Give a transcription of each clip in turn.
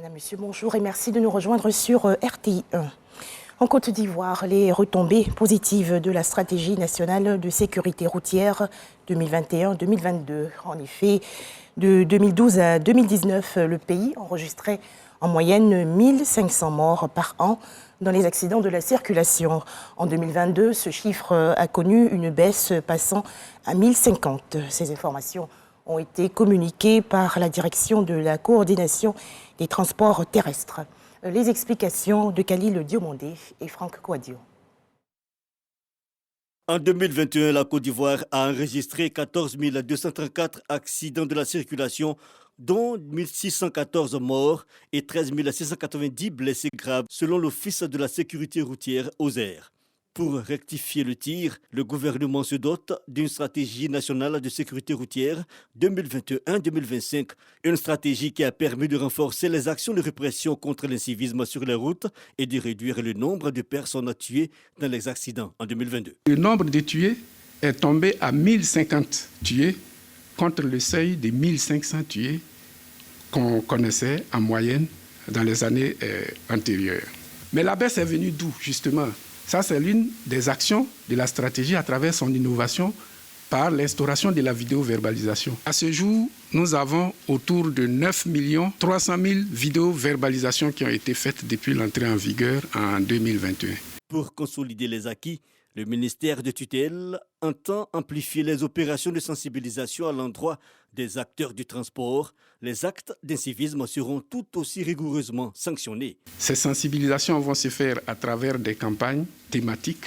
Madame, Monsieur, bonjour et merci de nous rejoindre sur RTI 1. En Côte d'Ivoire, les retombées positives de la stratégie nationale de sécurité routière 2021-2022. En effet, de 2012 à 2019, le pays enregistrait en moyenne 1500 morts par an dans les accidents de la circulation. En 2022, ce chiffre a connu une baisse passant à 1050. Ces informations ont été communiquées par la direction de la coordination des transports terrestres. Les explications de Khalil Diomandé et Franck Kouadio. En 2021, la Côte d'Ivoire a enregistré 14 234 accidents de la circulation, dont 1614 morts et 13 690 blessés graves, selon l'Office de la sécurité routière OSER. Pour rectifier le tir, le gouvernement se dote d'une stratégie nationale de sécurité routière 2021-2025, une stratégie qui a permis de renforcer les actions de répression contre l'incivisme sur les routes et de réduire le nombre de personnes tuées dans les accidents en 2022. Le nombre de tués est tombé à 1050 tués contre le seuil de 1500 tués qu'on connaissait en moyenne dans les années antérieures. Mais la baisse est venue d'où, justement ? Ça, c'est l'une des actions de la stratégie à travers son innovation par l'instauration de la vidéo-verbalisation. À ce jour, nous avons autour de 9 300 000 vidéo-verbalisations qui ont été faites depuis l'entrée en vigueur en 2021. Pour consolider les acquis, le ministère de tutelle entend amplifier les opérations de sensibilisation à l'endroit des acteurs du transport. Les actes d'incivisme seront tout aussi rigoureusement sanctionnés. Ces sensibilisations vont se faire à travers des campagnes thématiques,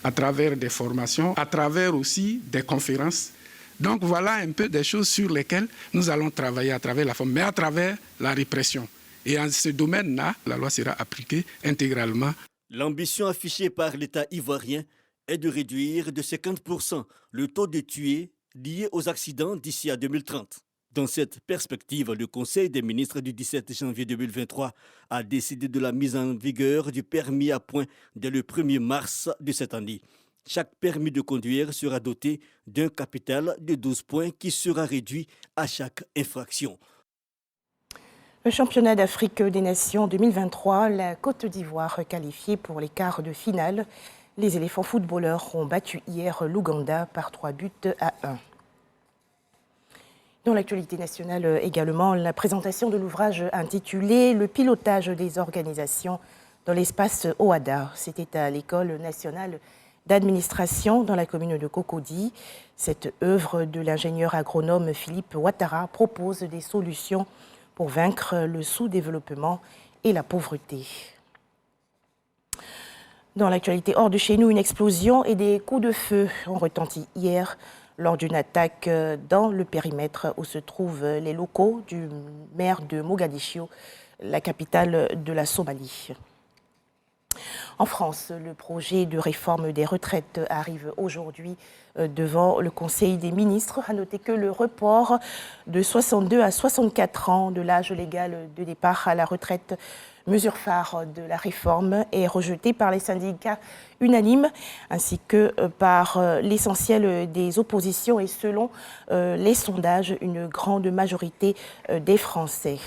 à travers des formations, à travers aussi des conférences. Donc voilà un peu des choses sur lesquelles nous allons travailler à travers la forme, mais à travers la répression. Et en ce domaine-là, la loi sera appliquée intégralement. L'ambition affichée par l'État ivoirien est de réduire de 50% le taux de tués liés aux accidents d'ici à 2030. Dans cette perspective, le Conseil des ministres du 17 janvier 2023 a décidé de la mise en vigueur du permis à points dès le 1er mars de cette année. Chaque permis de conduire sera doté d'un capital de 12 points qui sera réduit à chaque infraction. Le championnat d'Afrique des Nations 2023, la Côte d'Ivoire qualifiée pour les quarts de finale. Les éléphants footballeurs ont battu hier l'Ouganda par 3-1. Dans l'actualité nationale également, la présentation de l'ouvrage intitulé « Le pilotage des organisations dans l'espace OADA ». C'était à l'École nationale d'administration dans la commune de Cocody. Cette œuvre de l'ingénieur agronome Philippe Ouattara propose des solutions pour vaincre le sous-développement et la pauvreté. Dans l'actualité hors de chez nous, une explosion et des coups de feu ont retenti hier lors d'une attaque dans le périmètre où se trouvent les locaux du maire de Mogadiscio, la capitale de la Somalie. En France, le projet de réforme des retraites arrive aujourd'hui devant le Conseil des ministres. À noter que le report de 62 à 64 ans de l'âge légal de départ à la retraite, mesure phare de la réforme, est rejeté par les syndicats unanimes ainsi que par l'essentiel des oppositions et selon les sondages, une grande majorité des Français.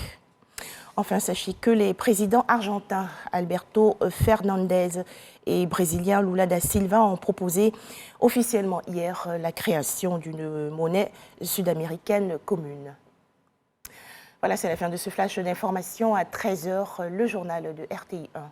Enfin, sachez que les présidents argentins Alberto Fernandez et brésilien Lula da Silva ont proposé officiellement hier la création d'une monnaie sud-américaine commune. Voilà, c'est la fin de ce flash d'information. À 13h, le journal de RTI 1.